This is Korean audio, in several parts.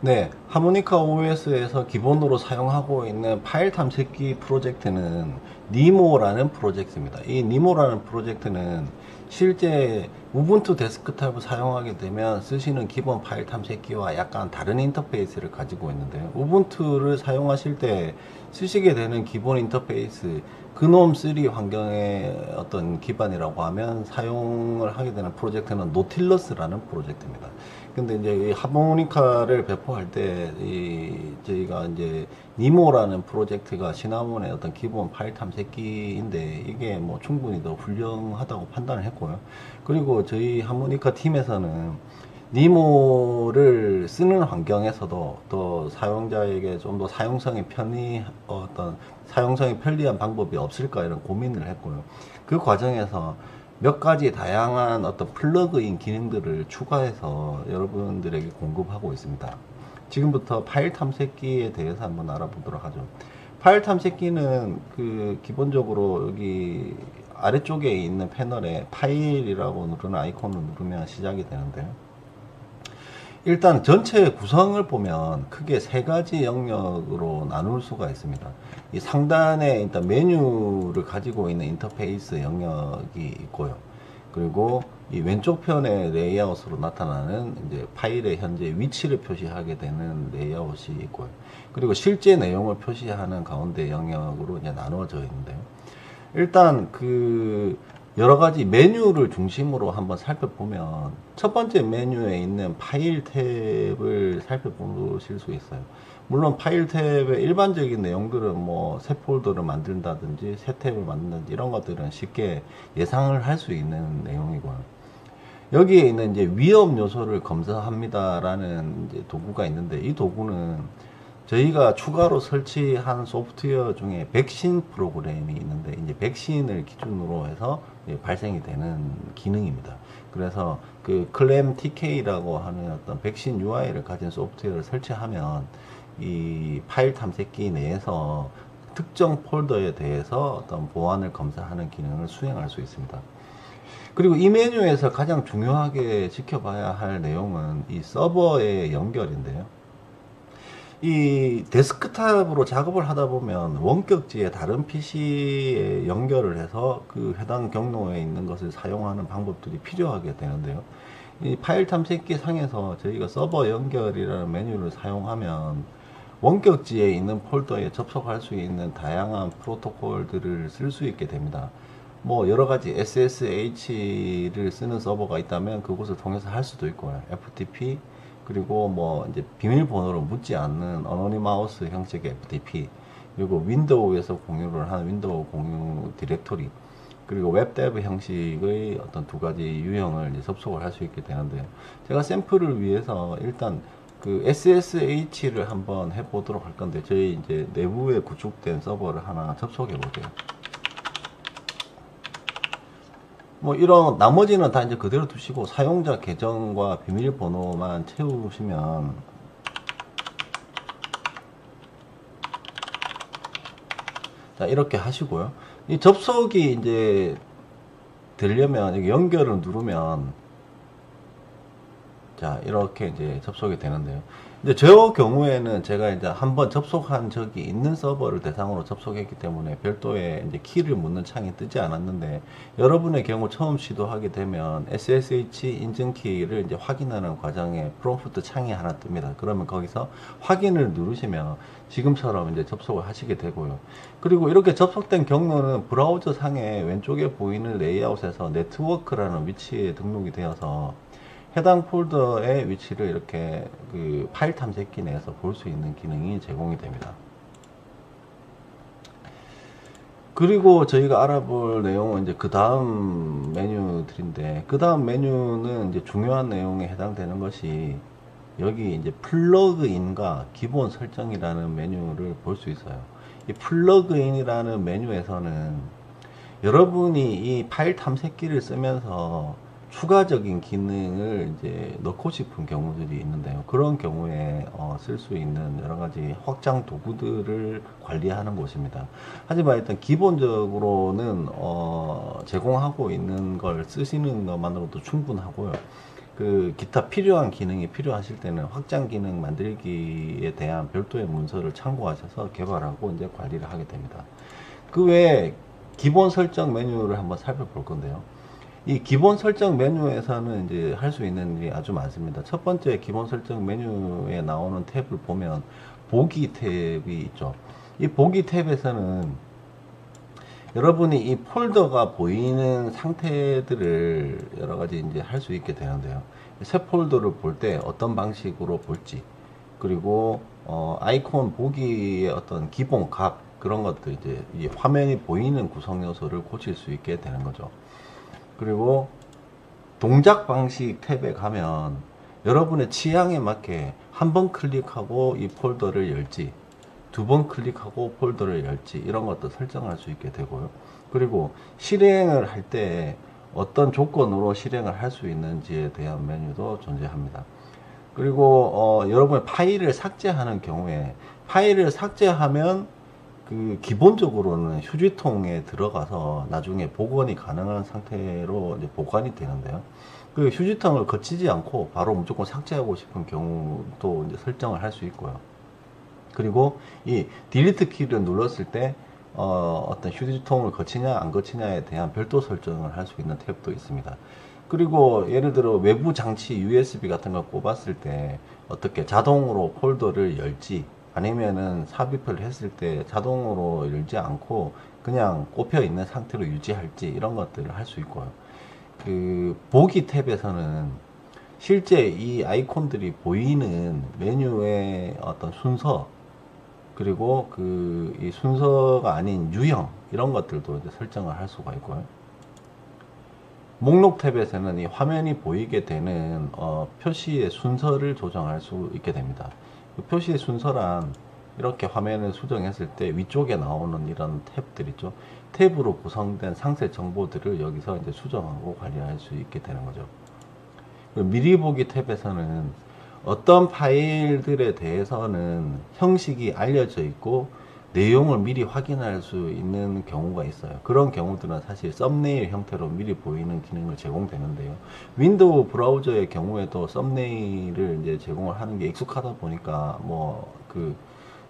네, 하모니카 OS에서 기본으로 사용하고 있는 파일 탐색기 프로젝트는 니모라는 프로젝트입니다. 이 니모라는 프로젝트는 실제 우분투 데스크탑을 사용하게 되면 쓰시는 기본 파일 탐색기와 약간 다른 인터페이스를 가지고 있는데요. 우분투를 사용하실 때 쓰시게 되는 기본 인터페이스, 그놈 3 환경의 어떤 기반이라고 하면 사용을 하게 되는 프로젝트는 노틸러스라는 프로젝트입니다. 근데 이제 이 하모니카를 배포할 때 저희가 이제 니모라는 프로젝트가 시나몬의 어떤 기본 파일 탐색기인데 이게 뭐 충분히 더 훌륭하다고 판단을 했고요. 그리고 저희 하모니카 팀에서는 니모를 쓰는 환경에서도 더 사용자에게 좀 더 사용성이 편리한 방법이 없을까 이런 고민을 했고요. 그 과정에서 몇 가지 다양한 어떤 플러그인 기능들을 추가해서 여러분들에게 공급하고 있습니다. 지금부터 파일 탐색기에 대해서 한번 알아보도록 하죠. 파일 탐색기는 기본적으로 여기 아래쪽에 있는 패널에 파일이라고 누르는 아이콘을 누르면 시작이 되는데요. 일단 전체 구성을 보면 크게 세 가지 영역으로 나눌 수가 있습니다. 이 상단에 일단 메뉴를 가지고 있는 인터페이스 영역이 있고요. 그리고 이 왼쪽 편의 레이아웃으로 나타나는 이제 파일의 현재 위치를 표시하게 되는 레이아웃이 있고요. 그리고 실제 내용을 표시하는 가운데 영역으로 이제 나누어져 있는데요. 일단 여러 가지 메뉴를 중심으로 한번 살펴보면 첫 번째 메뉴에 있는 파일 탭을 살펴보실 수 있어요. 물론 파일 탭의 일반적인 내용들은 뭐 새 폴더를 만든다든지 새 탭을 만든다든지 이런 것들은 쉽게 예상을 할 수 있는 내용이고요. 여기에 있는 이제 위험 요소를 검사합니다라는 이제 도구가 있는데 이 도구는 저희가 추가로 설치한 소프트웨어 중에 백신 프로그램이 있는데 이제 백신을 기준으로 해서 발생이 되는 기능입니다. 그래서 클램 TK라고 하는 어떤 백신 UI를 가진 소프트웨어를 설치하면 이 파일 탐색기 내에서 특정 폴더에 대해서 어떤 보안을 검사하는 기능을 수행할 수 있습니다. 그리고 이 메뉴에서 가장 중요하게 지켜봐야 할 내용은 이 서버의 연결인데요. 이 데스크탑으로 작업을 하다 보면 원격지에 다른 PC에 연결을 해서 해당 경로에 있는 것을 사용하는 방법들이 필요하게 되는데요. 이 파일 탐색기 상에서 저희가 서버 연결이라는 메뉴를 사용하면 원격지에 있는 폴더에 접속할 수 있는 다양한 프로토콜들을 쓸 수 있게 됩니다. 뭐 여러 가지 SSH를 쓰는 서버가 있다면 그곳을 통해서 할 수도 있고요. FTP 그리고 뭐 이제 비밀번호를 묻지 않는 어노니마우스 형식의 FTP 그리고 윈도우에서 공유를 하는 윈도우 공유 디렉토리 그리고 웹데브 형식의 어떤 두 가지 유형을 이제 접속을 할 수 있게 되는데요. 제가 샘플을 위해서 일단 SSH를 한번 해보도록 할 건데 저희 이제 내부에 구축된 서버를 하나 접속해 볼게요. 뭐 이런 나머지는 다 이제 그대로 두시고 사용자 계정과 비밀번호만 채우시면 자 이렇게 하시고요. 이 접속이 이제 되려면 여기 연결을 누르면 자 이렇게 이제 접속이 되는데요. 이제 저 경우에는 제가 이제 한번 접속한 적이 있는 서버를 대상으로 접속했기 때문에 별도의 이제 키를 묻는 창이 뜨지 않았는데 여러분의 경우 처음 시도하게 되면 SSH 인증키를 이제 확인하는 과정에 프롬프트 창이 하나 뜹니다. 그러면 거기서 확인을 누르시면 지금처럼 이제 접속을 하시게 되고요. 그리고 이렇게 접속된 경로는 브라우저 상에 왼쪽에 보이는 레이아웃에서 네트워크라는 위치에 등록이 되어서 해당 폴더의 위치를 이렇게 파일 탐색기 내에서 볼 수 있는 기능이 제공이 됩니다. 그리고 저희가 알아볼 내용은 이제 그 다음 메뉴들인데 그 다음 메뉴는 이제 중요한 내용에 해당되는 것이 여기 이제 플러그인과 기본 설정이라는 메뉴를 볼 수 있어요. 이 플러그인이라는 메뉴에서는 여러분이 이 파일 탐색기를 쓰면서 추가적인 기능을 이제 넣고 싶은 경우들이 있는데요. 그런 경우에 쓸 수 있는 여러 가지 확장 도구들을 관리하는 곳입니다. 하지만 일단 기본적으로는 제공하고 있는 걸 쓰시는 것만으로도 충분하고요. 그 기타 필요한 기능이 필요하실 때는 확장 기능 만들기에 대한 별도의 문서를 참고하셔서 개발하고 이제 관리를 하게 됩니다. 그 외에 기본 설정 메뉴를 한번 살펴볼 건데요. 이 기본 설정 메뉴에서는 이제 할 수 있는 일이 아주 많습니다. 첫 번째 기본 설정 메뉴에 나오는 탭을 보면 보기 탭이 있죠. 이 보기 탭에서는 여러분이 이 폴더가 보이는 상태들을 여러 가지 이제 할 수 있게 되는데요. 새 폴더를 볼 때 어떤 방식으로 볼지, 그리고 아이콘 보기의 어떤 기본 값, 그런 것들, 이제 이 화면이 보이는 구성 요소를 고칠 수 있게 되는 거죠. 그리고 동작 방식 탭에 가면 여러분의 취향에 맞게 한 번 클릭하고 이 폴더를 열지, 두 번 클릭하고 폴더를 열지, 이런 것도 설정할 수 있게 되고요. 그리고 실행을 할 때 어떤 조건으로 실행을 할 수 있는지에 대한 메뉴도 존재합니다. 그리고 여러분의 파일을 삭제하는 경우에, 파일을 삭제하면 그 기본적으로는 휴지통에 들어가서 나중에 복원이 가능한 상태로 이제 보관이 되는데요. 그 휴지통을 거치지 않고 바로 무조건 삭제하고 싶은 경우도 이제 설정을 할 수 있고요. 그리고 이 딜리트 키를 눌렀을 때 어떤 휴지통을 거치냐 안 거치냐에 대한 별도 설정을 할 수 있는 탭도 있습니다. 그리고 예를 들어 외부 장치 USB 같은 거 꼽았을 때 어떻게 자동으로 폴더를 열지, 아니면은 삽입을 했을 때 자동으로 열지 않고 그냥 꼽혀 있는 상태로 유지할지, 이런 것들을 할 수 있고요. 그 보기 탭에서는 실제 이 아이콘들이 보이는 메뉴의 어떤 순서, 그리고 이 순서가 아닌 유형, 이런 것들도 이제 설정을 할 수가 있고요. 목록 탭에서는 이 화면이 보이게 되는 표시의 순서를 조정할 수 있게 됩니다. 그 표시의 순서란 이렇게 화면을 수정했을 때 위쪽에 나오는 이런 탭들 있죠. 탭으로 구성된 상세 정보들을 여기서 이제 수정하고 관리할 수 있게 되는 거죠. 미리 보기 탭에서는 어떤 파일들에 대해서는 형식이 알려져 있고 내용을 미리 확인할 수 있는 경우가 있어요. 그런 경우들은 사실 썸네일 형태로 미리 보이는 기능을 제공되는데요. 윈도우 브라우저의 경우에도 썸네일을 이제 제공을 하는 게 익숙하다 보니까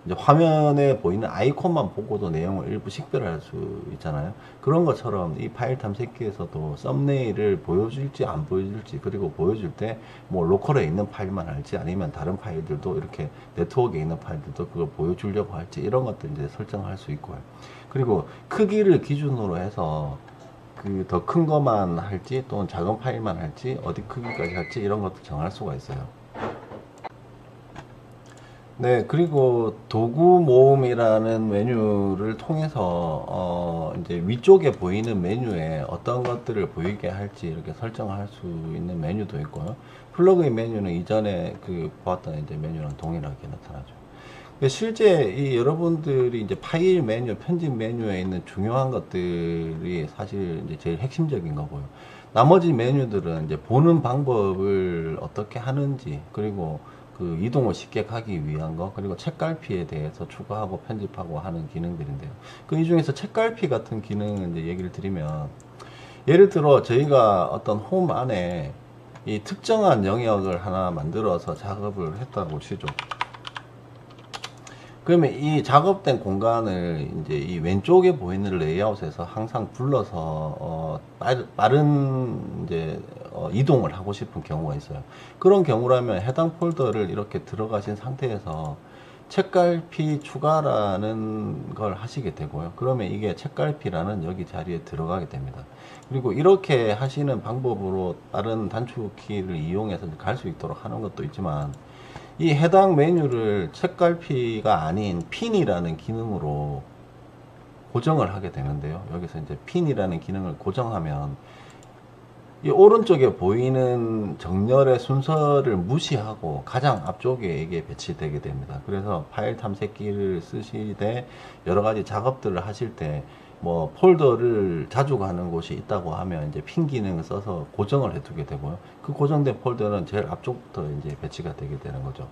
이제 화면에 보이는 아이콘만 보고도 내용을 일부 식별할 수 있잖아요. 그런 것처럼 이 파일 탐색기에서도 썸네일을 보여줄지 안 보여줄지, 그리고 보여줄 때 뭐 로컬에 있는 파일만 할지, 아니면 다른 파일들도 이렇게 네트워크에 있는 파일들도 그걸 보여주려고 할지, 이런 것들 이제 설정할 수 있고요. 그리고 크기를 기준으로 해서 그 더 큰 것만 할지, 또는 작은 파일만 할지, 어디 크기까지 할지, 이런 것도 정할 수가 있어요. 네, 그리고 도구 모음이라는 메뉴를 통해서 이제 위쪽에 보이는 메뉴에 어떤 것들을 보이게 할지 이렇게 설정할 수 있는 메뉴도 있고요. 플러그인 메뉴는 이전에 보았던 이제 메뉴랑 동일하게 나타나죠. 실제 여러분들이 이제 파일 메뉴, 편집 메뉴에 있는 중요한 것들이 사실 이제 제일 핵심적인 거고요. 나머지 메뉴들은 이제 보는 방법을 어떻게 하는지, 그리고 이동을 쉽게 가기 위한 거, 그리고 책갈피에 대해서 추가하고 편집하고 하는 기능들인데요. 이 중에서 책갈피 같은 기능을 이제 얘기를 드리면, 예를 들어 저희가 어떤 홈 안에 이 특정한 영역을 하나 만들어서 작업을 했다고 치죠. 그러면 이 작업된 공간을 이제 이 왼쪽에 보이는 레이아웃에서 항상 불러서 빠른 이제 이동을 하고 싶은 경우가 있어요. 그런 경우라면 해당 폴더를 이렇게 들어가신 상태에서 책갈피 추가라는 걸 하시게 되고요. 그러면 이게 책갈피라는 여기 자리에 들어가게 됩니다. 그리고 이렇게 하시는 방법으로 다른 단축키를 이용해서 갈 수 있도록 하는 것도 있지만, 이 해당 메뉴를 책갈피가 아닌 핀이라는 기능으로 고정을 하게 되는데요. 여기서 이제 핀이라는 기능을 고정하면 이 오른쪽에 보이는 정렬의 순서를 무시하고 가장 앞쪽에 이게 배치되게 됩니다. 그래서 파일 탐색기를 쓰시되 여러 가지 작업들을 하실 때 뭐 폴더를 자주 가는 곳이 있다고 하면 이제 핀 기능을 써서 고정을 해 두게 되고요. 그 고정된 폴더는 제일 앞쪽부터 이제 배치가 되게 되는 거죠.